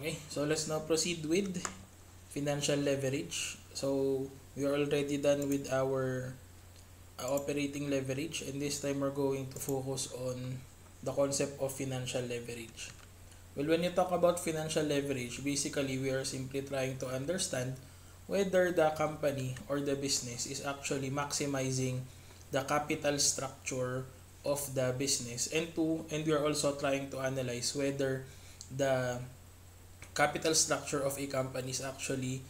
Okay, so let's now proceed with financial leverage. So we are already done with our operating leverage, and this time we're going to focus on the concept of financial leverage. Well, when you talk about financial leverage, basically we are simply trying to understand whether the company or the business is actually maximizing the capital structure of the business, and we are also trying to analyze whether the capital structure of a company is actually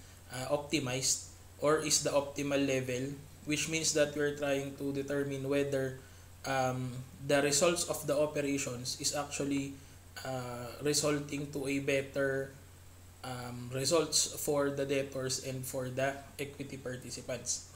optimized or is the optimal level, which means that we're trying to determine whether the results of the operations is actually resulting to a better results for the debtors and for the equity participants.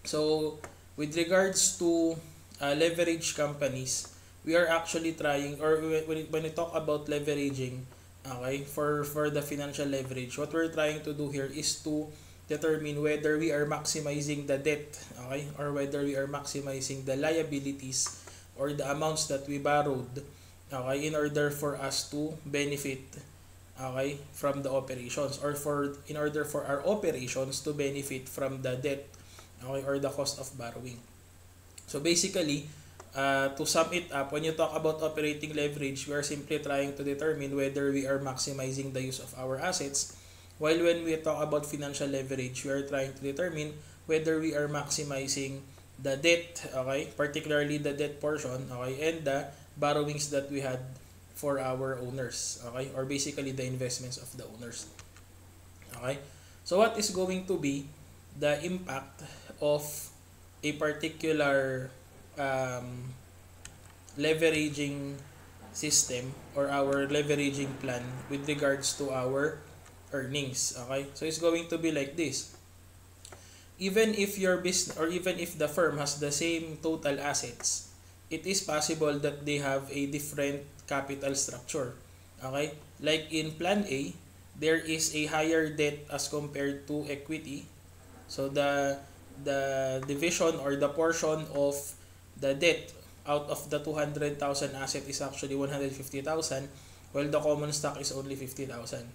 So with regards to leverage companies, we are actually trying, or when we talk about leveraging, okay, for the financial leverage, what we're trying to do here is to determine whether we are maximizing the debt, okay, or whether we are maximizing the liabilities or the amounts that we borrowed, okay, in order for us to benefit, okay, from the operations, or in order for our operations to benefit from the debt, okay, or the cost of borrowing. So basically, to sum it up, when you talk about operating leverage, we are simply trying to determine whether we are maximizing the use of our assets, while when we talk about financial leverage, we are trying to determine whether we are maximizing the debt, okay, particularly the debt portion, okay, and the borrowings that we had for our owners, okay, or basically the investments of the owners. Okay, so what is going to be the impact of a particular leveraging system or our leveraging plan with regards to our earnings? Okay, so it's going to be like this. Even if your business, or even if the firm has the same total assets, it is possible that they have a different capital structure. Okay, like in plan A, there is a higher debt as compared to equity. So the division or the portion of the debt out of the 200,000 asset is actually 150,000, while the common stock is only 50,000.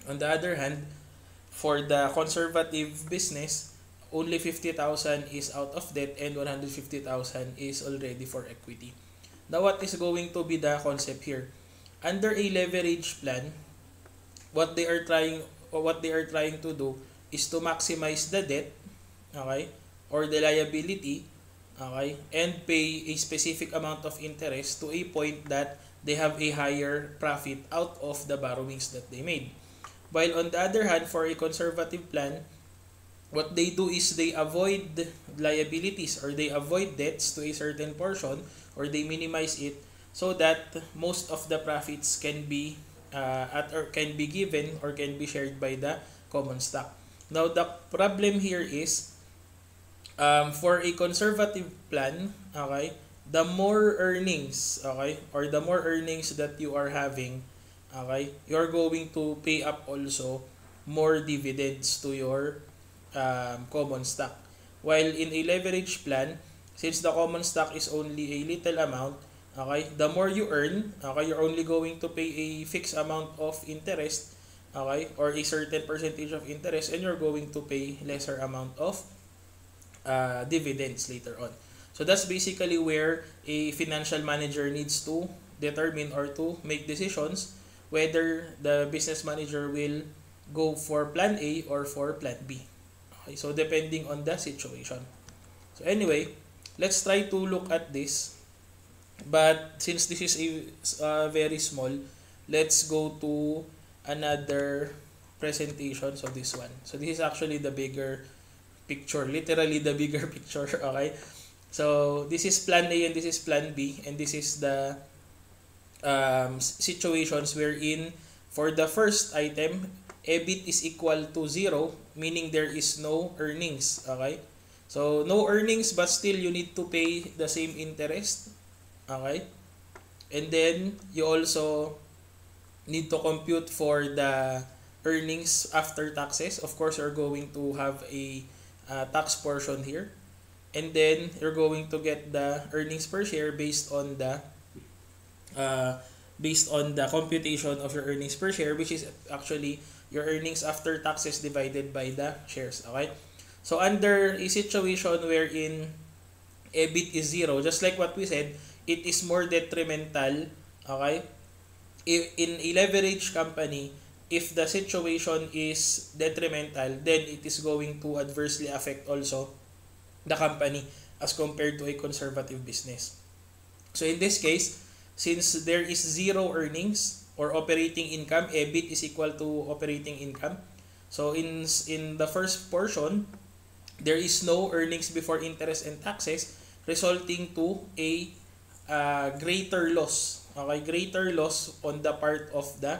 On the other hand, for the conservative business, only 50,000 is out of debt and 150,000 is already for equity. Now, what is going to be the concept here? Under a leverage plan, what they are trying to do is to maximize the debt, okay, or the liability, okay, and pay a specific amount of interest to a point that they have a higher profit out of the borrowings that they made. While on the other hand, for a conservative plan, what they do is they avoid liabilities or they avoid debts to a certain portion, or they minimize it so that most of the profits can be can be given or can be shared by the common stock. Now the problem here is, for a conservative plan, okay, the more earnings, okay, or the more earnings that you are having, okay, you're going to pay up also more dividends to your common stock. While in a leverage plan, since the common stock is only a little amount, okay, the more you earn, okay, you're only going to pay a fixed amount of interest, okay, or a certain percentage of interest, and you're going to pay lesser amount of dividends later on. So that's basically where a financial manager needs to determine or to make decisions whether the business manager will go for plan A or for plan B. Okay, so depending on the situation. So anyway, let's try to look at this. But since this is a very small, let's go to another presentation. So this one. So this is actually the bigger picture, literally the bigger picture. Okay, so this is plan A and this is plan B, and this is the situations wherein for the first item, EBIT is equal to 0, meaning there is no earnings. Okay, so no earnings, but still you need to pay the same interest. Okay, and then you also need to compute for the earnings after taxes. Of course, you're going to have a tax portion here, and then you're going to get the earnings per share based on the based on the computation of your earnings per share, which is actually your earnings after taxes divided by the shares. Okay? So under a situation wherein EBIT is zero, just like what we said, it is more detrimental, okay? In a leverage company, if the situation is detrimental, then it is going to adversely affect also the company as compared to a conservative business. So in this case, since there is zero earnings or operating income, EBIT is equal to operating income. So in the first portion, there is no earnings before interest and taxes, resulting to a greater loss. Okay, greater loss on the part of the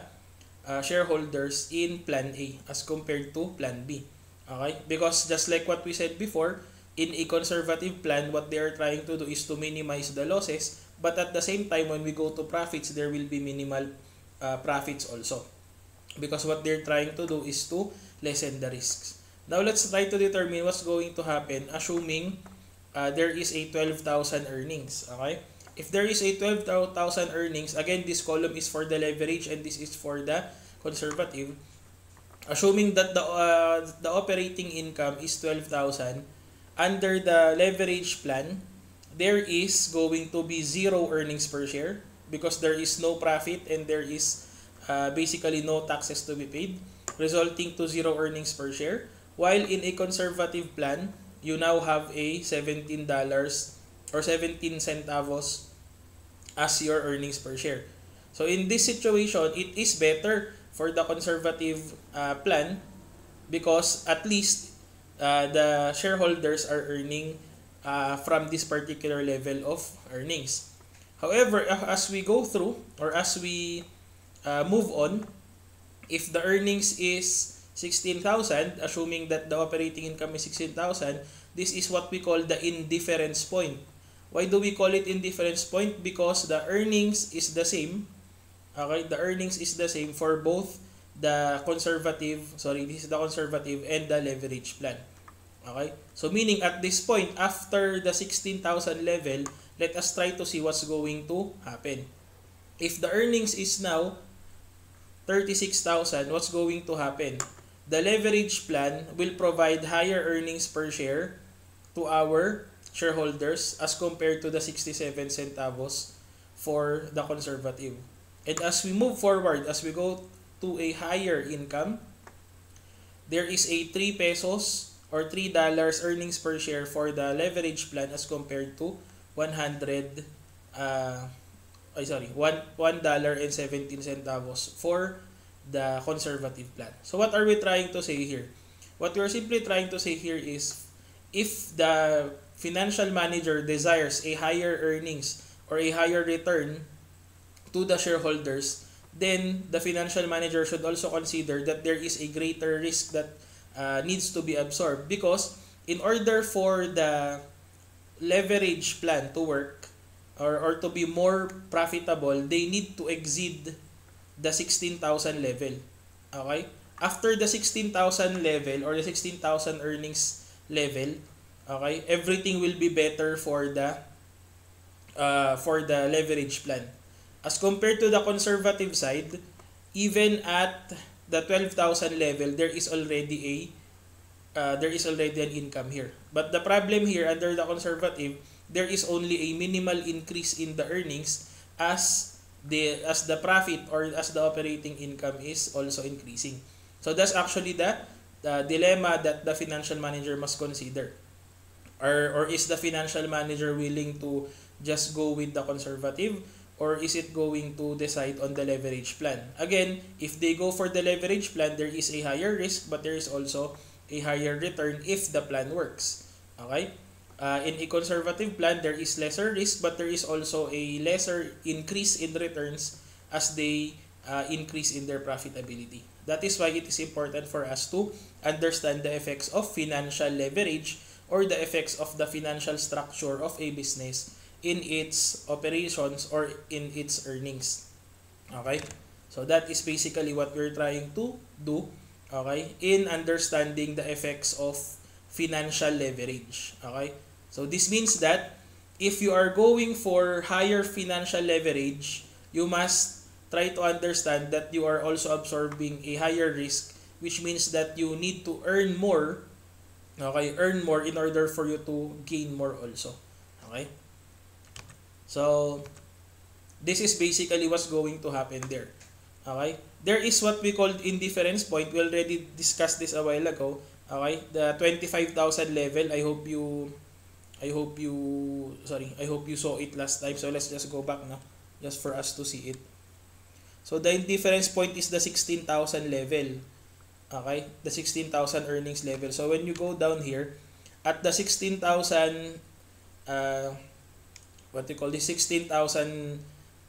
shareholders in Plan A as compared to Plan B. Okay, because just like what we said before, in a conservative plan, what they are trying to do is to minimize the losses, but at the same time, when we go to profits, there will be minimal profits also, because what they're trying to do is to lessen the risks. Now let's try to determine what's going to happen assuming there is a 12,000 earnings. Okay, if there is a 12,000 earnings, again this column is for the leverage and this is for the conservative. Assuming that the operating income is 12,000, under the leverage plan, there is going to be zero earnings per share because there is no profit and there is basically no taxes to be paid, resulting to zero earnings per share. While in a conservative plan, you now have a $17 or 17 centavos as your earnings per share. So in this situation, it is better for the conservative plan because at least the shareholders are earning from this particular level of earnings. However, as we go through or as we move on, if the earnings is 16,000, assuming that the operating income is 16,000, this is what we call the indifference point. Why do we call it indifference point? Because the earnings is the same. Okay, the earnings is the same for both the conservative, this is the conservative and the leverage plan. Okay, so meaning at this point, after the 16,000 level, let us try to see what's going to happen. If the earnings is now 36,000, what's going to happen? The leverage plan will provide higher earnings per share to our shareholders as compared to the 67 centavos for the conservative. And as we move forward, as we go to a higher income, there is a 3 pesos or $3 earnings per share for the leverage plan as compared to $1.17 for the conservative plan. So what are we trying to say here? What we're simply trying to say here is if the financial manager desires a higher earnings or a higher return to the shareholders, then the financial manager should also consider that there is a greater risk that needs to be absorbed, because in order for the leverage plan to work or to be more profitable, they need to exceed the 16,000 level. Okay? After the 16,000 level or the 16,000 earnings level, okay, everything will be better for the leverage plan. As compared to the conservative side, even at the 12,000 level, there is already an income here. But the problem here under the conservative, there is only a minimal increase in the earnings as the profit or as the operating income is also increasing. So that's actually the dilemma that the financial manager must consider. Or is the financial manager willing to just go with the conservative, or is it going to decide on the leverage plan? Again, if they go for the leverage plan, there is a higher risk, but there is also a higher return if the plan works. Okay? In a conservative plan, there is lesser risk, but there is also a lesser increase in returns as they increase in their profitability. That is why it is important for us to understand the effects of financial leverage or the effects of the financial structure of a business in its operations or in its earnings. Okay? So that is basically what we're trying to do, okay, in understanding the effects of financial leverage. Okay? So this means that if you are going for higher financial leverage, you must try to understand that you are also absorbing a higher risk, which means that you need to earn more, okay, earn more in order for you to gain more also. Okay? So, this is basically what's going to happen there. Okay? There is what we call indifference point. We already discussed this a while ago. Okay? The 25,000 level, I hope you saw it last time. So let's just go back now just for us to see it. So the indifference point is the 16,000 level. Okay? The 16,000 earnings level. So when you go down here at the 16,000 16,000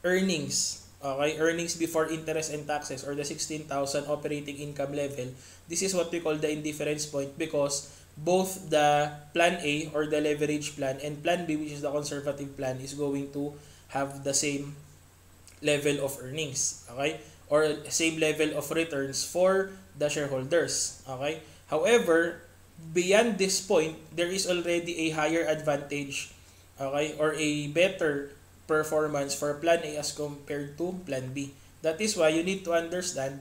earnings, okay, earnings before interest and taxes, or the 16,000 operating income level, this is what we call the indifference point, because both the plan A or the leverage plan and plan B, which is the conservative plan, is going to have the same level of earnings, okay, or same level of returns for the shareholders. Okay, however, beyond this point, there is already a higher advantage, okay, or a better performance for plan A as compared to plan B. That is why you need to understand,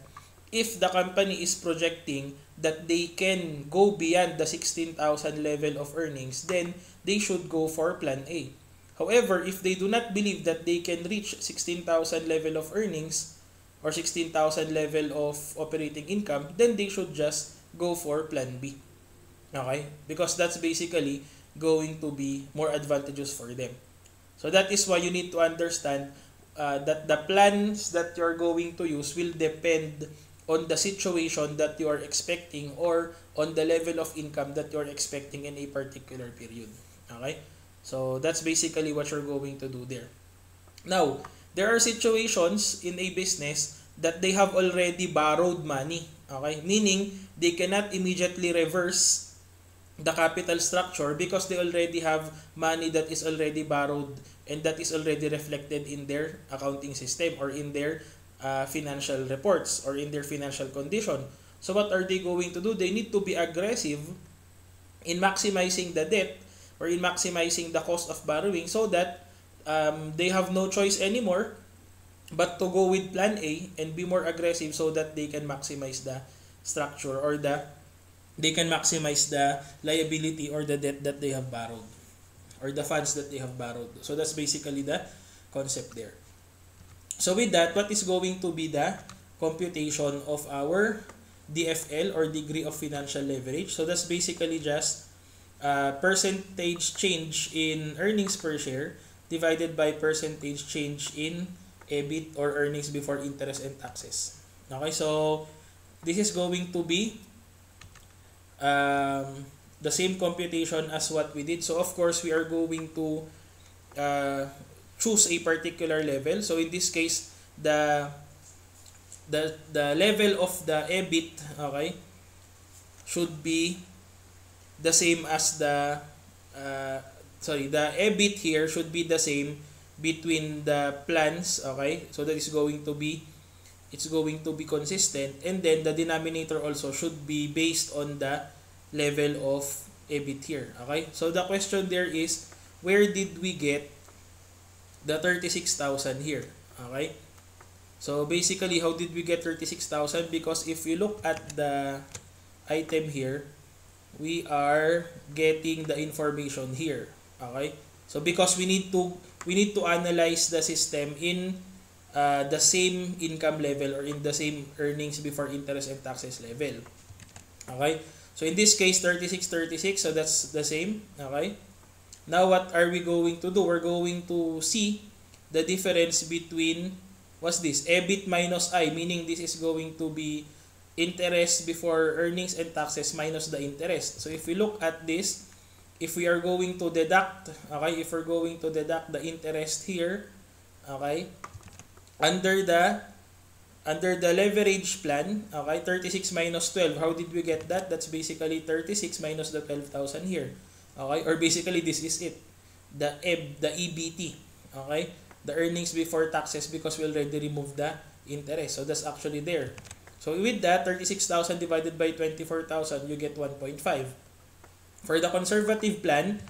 if the company is projecting that they can go beyond the 16,000 level of earnings, then they should go for plan A. However, if they do not believe that they can reach 16,000 level of earnings or 16,000 level of operating income, then they should just go for plan B. Okay? Because that's basically going to be more advantageous for them. So that is why you need to understand that the plans that you're going to use will depend on the situation that you are expecting, or on the level of income that you're expecting in a particular period. Okay? So that's basically what you're going to do there. Now, there are situations in a business that they have already borrowed money. Okay? Meaning, they cannot immediately reverse the capital structure because they already have money that is already borrowed and that is already reflected in their accounting system or in their financial reports or in their financial condition. So what are they going to do? They need to be aggressive in maximizing the debt or in maximizing the cost of borrowing, so that they have no choice anymore but to go with plan A and be more aggressive so that they can maximize the structure, or they can maximize the liability or the debt that they have borrowed, or the funds that they have borrowed. So that's basically the concept there. So with that, what is going to be the computation of our DFL, or degree of financial leverage? So that's basically just percentage change in earnings per share divided by percentage change in EBIT, or earnings before interest and taxes. Okay, so this is going to be the same computation as what we did. So of course, we are going to choose a particular level. So in this case, the level of the EBIT, okay, should be the same as the the EBIT here should be the same between the plans. Okay, so that is going to be, it's going to be consistent, and then the denominator also should be based on the level of EBIT here. Okay, so the question there is, where did we get the 36,000 here? Okay, so basically, how did we get 36,000? Because if you look at the item here, we are getting the information here. Okay, so because we need to analyze the system in the same income level, or in the same earnings before interest and taxes level. Okay, so in this case, 36, so that's the same. Okay, now what are we going to do? We're going to see the difference between, what's this? EBIT minus I, meaning this is going to be interest before earnings and taxes minus the interest. So if we look at this, if we are going to deduct, okay, if we're going to deduct the interest here, okay, under the leverage plan, okay, 36 minus 12, how did we get that? That's basically 36 minus the 12,000 here. Okay, or basically this is it, the EBT, okay, the earnings before taxes, because we already removed the interest. So that's actually there. So with that, 36,000 divided by 24,000, you get 1.5. For the conservative plan,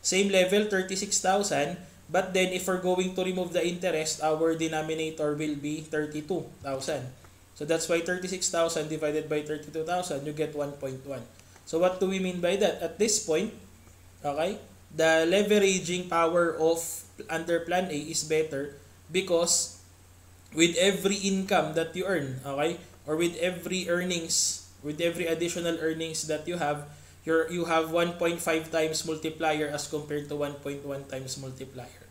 same level, 36,000 But then, if we're going to remove the interest, our denominator will be 32,000. So that's why 36,000 divided by 32,000, you get 1.1. So what do we mean by that? At this point, okay, the leveraging power of under Plan A is better because with every income that you earn, okay, or with every earnings, with every additional earnings that you have, you have 1.5 times multiplier as compared to 1.1 times multiplier.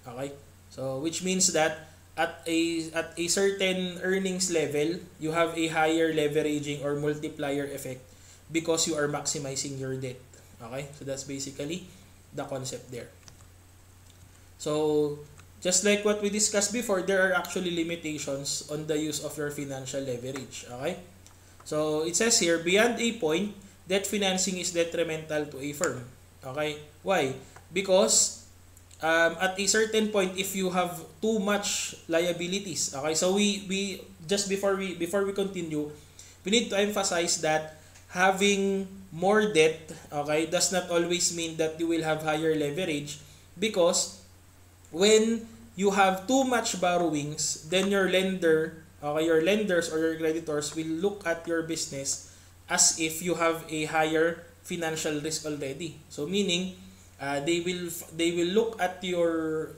Okay? So which means that at a certain earnings level, you have a higher leveraging or multiplier effect because you are maximizing your debt. Okay? So that's basically the concept there. So just like what we discussed before, there are actually limitations on the use of your financial leverage. Okay? So it says here, beyond a point, debt financing is detrimental to a firm. Okay? Why? Because at a certain point, if you have too much liabilities, okay? So we just before we continue, we need to emphasize that having more debt, okay, does not always mean that you will have higher leverage, because when you have too much borrowings, then your lender, okay, your lenders or your creditors will look at your business as if you have a higher financial risk already. So meaning they will look at your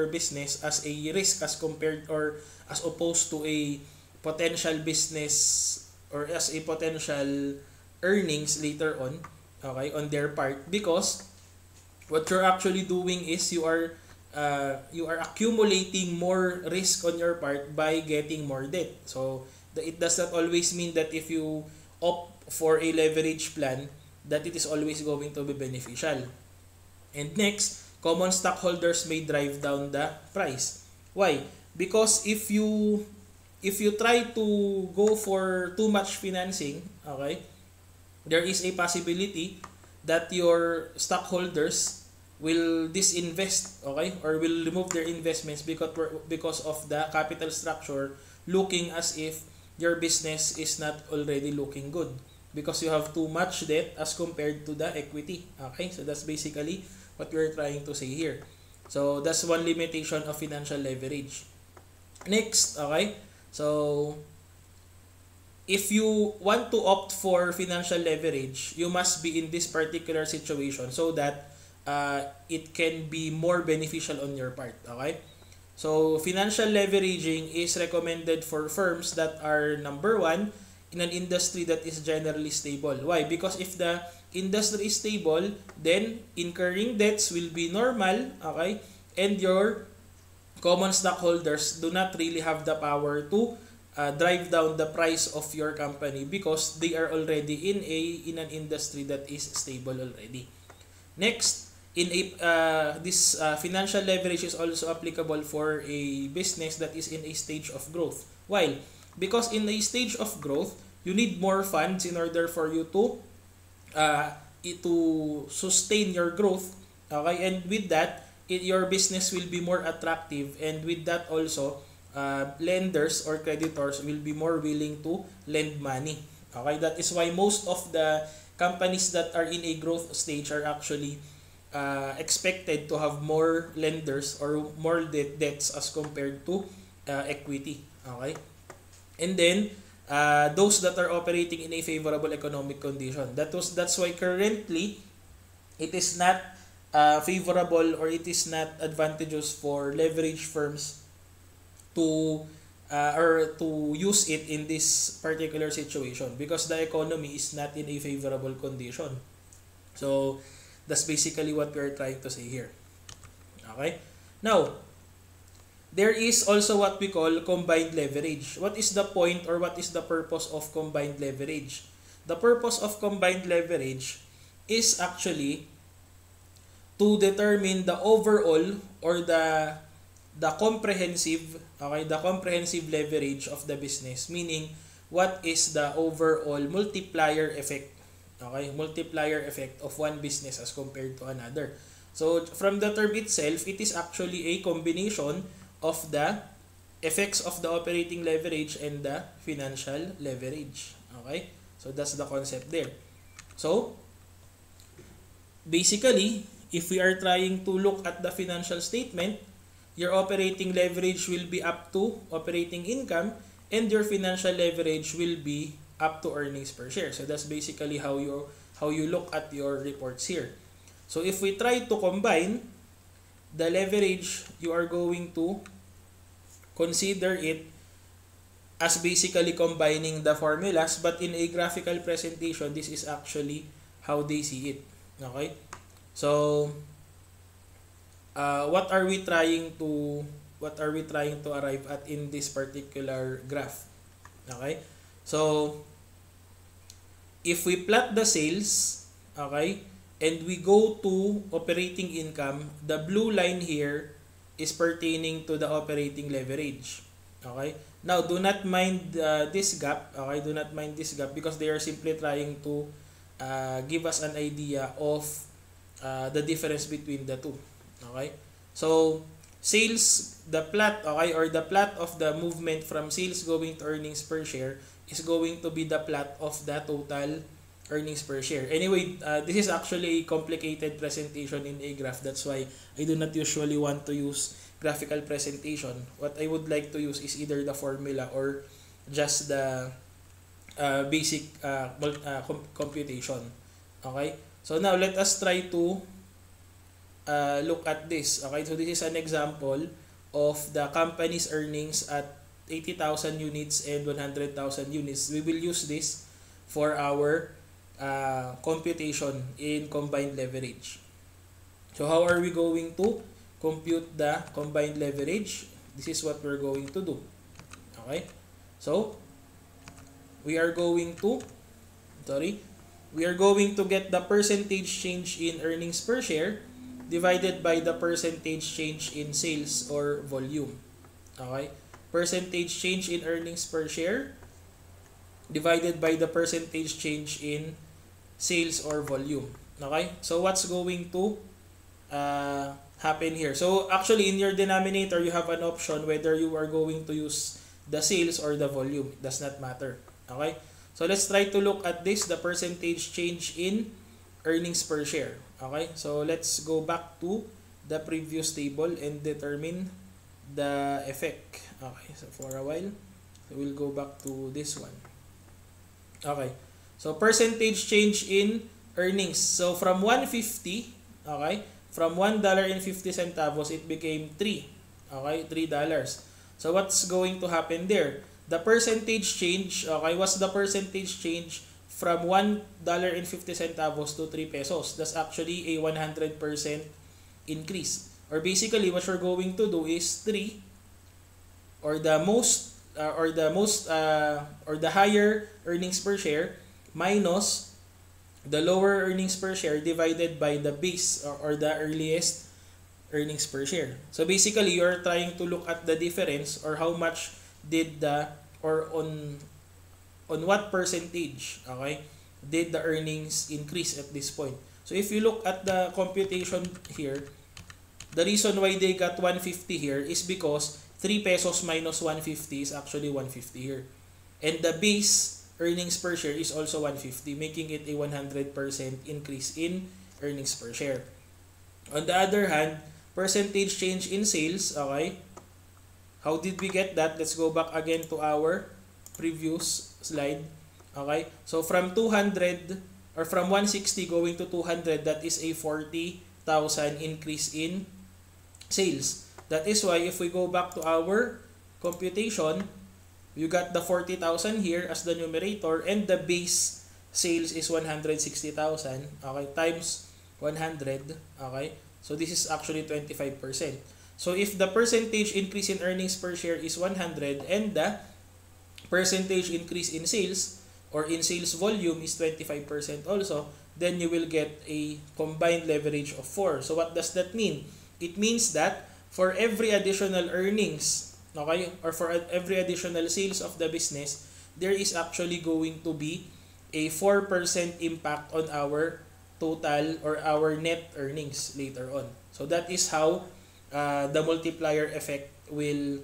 business as a risk as compared or as opposed to a potential business or as a potential earnings later on, okay, on their part, because what you're actually doing is you are accumulating more risk on your part by getting more debt. So it does not always mean that if you opt for a leverage plan that it is always going to be beneficial. And next, common stockholders may drive down the price. Why? Because if you try to go for too much financing, okay, there is a possibility that your stockholders will disinvest, okay, or will remove their investments because of the capital structure looking as if your business is not already looking good because you have too much debt as compared to the equity. Okay, so that's basically what we're trying to say here. So that's one limitation of financial leverage. Next, okay, so if you want to opt for financial leverage, you must be in this particular situation so that it can be more beneficial on your part. Okay, so financial leveraging is recommended for firms that are, number one, in an industry that is generally stable. Why? Because if the industry is stable, then incurring debts will be normal, okay, and your common stockholders do not really have the power to drive down the price of your company because they are already in an industry that is stable already. Next, this financial leverage is also applicable for a business that is in a stage of growth. Why? Because in a stage of growth, you need more funds in order for you to sustain your growth. Okay, and with that, your business will be more attractive, and with that also, lenders or creditors will be more willing to lend money. Okay, that is why most of the companies that are in a growth stage are actually expected to have more lenders or more debts as compared to equity. Okay, and then those that are operating in a favorable economic condition. That's why currently it is not favorable or it is not advantageous for leverage firms to or to use it in this particular situation because the economy is not in a favorable condition. So that's basically what we're trying to say here. Okay? Now, there is also what we call combined leverage. What is the point or what is the purpose of combined leverage? The purpose of combined leverage is actually to determine the overall or the comprehensive, okay, the comprehensive leverage of the business, meaning what is the overall multiplier effect, okay, multiplier effect of one business as compared to another. So from the term itself, it is actually a combination of the effects of the operating leverage and the financial leverage. Okay, so that's the concept there. So basically, if we are trying to look at the financial statement, your operating leverage will be up to operating income and your financial leverage will be up to earnings per share. So that's basically how you look at your reports here. So if we try to combine the leverage, you are going to consider it as basically combining the formulas, but in a graphical presentation, this is actually how they see it. Okay? So what are we trying to arrive at in this particular graph? Okay? So if we plot the sales, okay, and we go to operating income, the blue line here is pertaining to the operating leverage. Okay? Now, do not mind this gap. Okay? Do not mind this gap because they are simply trying to give us an idea of the difference between the two. Okay? So, sales, the plot, okay, or the plot of the movement from sales going to earnings per share is going to be the plot of the total earnings per share. Anyway, this is actually a complicated presentation in a graph. That's why I do not usually want to use graphical presentation. What I would like to use is either the formula or just the basic computation. Okay? So now, let us try to look at this. Okay? So this is an example of the company's earnings at 80,000 units and 100,000 units. We will use this for our computation in combined leverage. So how are we going to compute the combined leverage? This is what we're going to do. Okay? So we are going to get the percentage change in earnings per share divided by the percentage change in sales or volume. Okay? Percentage change in earnings per share divided by the percentage change in sales or volume. Okay? So what's going to happen here? So actually in your denominator, you have an option whether you are going to use the sales or the volume. It does not matter. Okay? So let's try to look at this, the percentage change in earnings per share. Okay? So let's go back to the previous table and determine the effect. Okay, so for a while, we'll go back to this one. Okay, so percentage change in earnings. So from 150, okay, from $1.50, it became 3. Okay, $3. So what's going to happen there? The percentage change, okay, what's the percentage change from $1.50 to 3 pesos? That's actually a 100% increase. Or basically, what you're going to do is 3 or the higher earnings per share minus the lower earnings per share divided by the base or the earliest earnings per share. So basically, you're trying to look at the difference or how much did on what percentage, okay, did the earnings increase at this point. So if you look at the computation here, the reason why they got 150 here is because 3 pesos minus 150 is actually 150 here. And the base earnings per share is also 150, making it a 100% increase in earnings per share. On the other hand, percentage change in sales, okay, how did we get that? Let's go back again to our previous slide. Okay, so from 200 or from 160 going to 200, that is a 40,000 increase in sales. That is why if we go back to our computation, you got the 40,000 here as the numerator and the base sales is 160,000, okay, times 100, okay? So this is actually 25%. So if the percentage increase in earnings per share is 100 and the percentage increase in sales or in sales volume is 25% also, then you will get a combined leverage of 4. So what does that mean? It means that for every additional earnings, okay, or for every additional sales of the business, there is actually going to be a 4% impact on our total or our net earnings later on. So that is how the multiplier effect will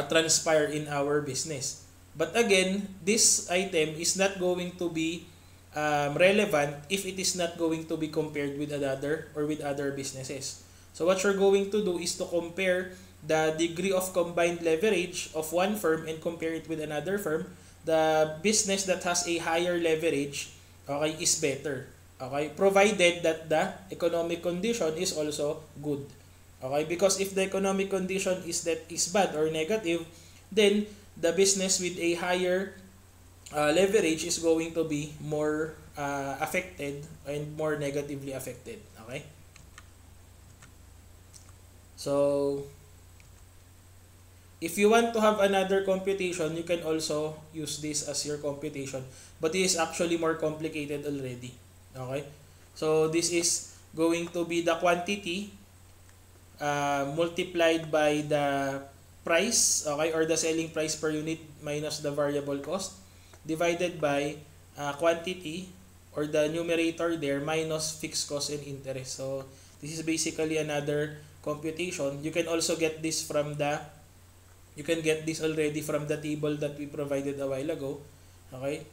transpire in our business. But again, this item is not going to be relevant if it is not going to be compared with another or with other businesses. So what you're going to do is to compare the degree of combined leverage of one firm and compare it with another firm. The business that has a higher leverage, okay, is better. Okay, provided that the economic condition is also good. Okay, because if the economic condition is bad or negative, then the business with a higher leverage is going to be more affected and more negatively affected. Okay? So, if you want to have another computation, you can also use this as your computation. But it is actually more complicated already. Okay? So, this is going to be the quantity multiplied by the price, okay, or the selling price per unit minus the variable cost, divided by quantity, or the numerator there, minus fixed cost and interest. So, this is basically another computation. You can also get this from you can get this already from the table that we provided a while ago. Okay?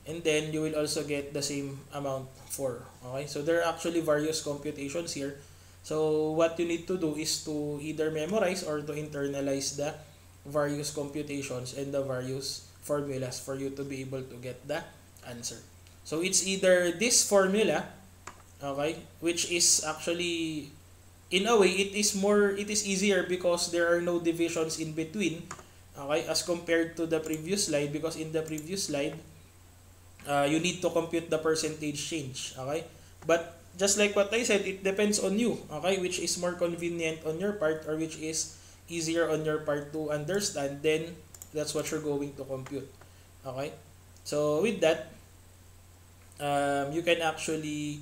And then, you will also get the same amount for. Okay? So, there are actually various computations here. So, what you need to do is to either memorize or to internalize the various computations and the various formulas for you to be able to get the answer. So, it's either this formula, okay, which is actually, in a way, it is easier because there are no divisions in between, okay, as compared to the previous slide, because in the previous slide, you need to compute the percentage change, okay? But just like what I said, it depends on you, okay, which is more convenient on your part or which is easier on your part to understand, then that's what you're going to compute, okay? So with that, you can actually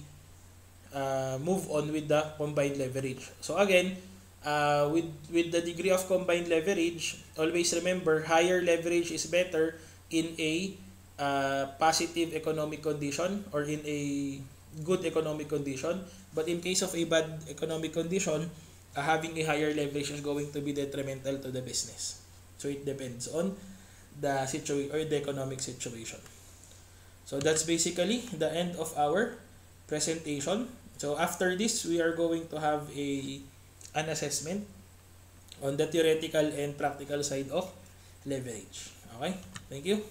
move on with the combined leverage. So again, with the degree of combined leverage, always remember higher leverage is better in a positive economic condition or in a good economic condition, but in case of a bad economic condition, having a higher leverage is going to be detrimental to the business. So it depends on the situation or the economic situation. So that's basically the end of our presentation. So after this, we are going to have an assessment on the theoretical and practical side of leverage. Okay? Thank you.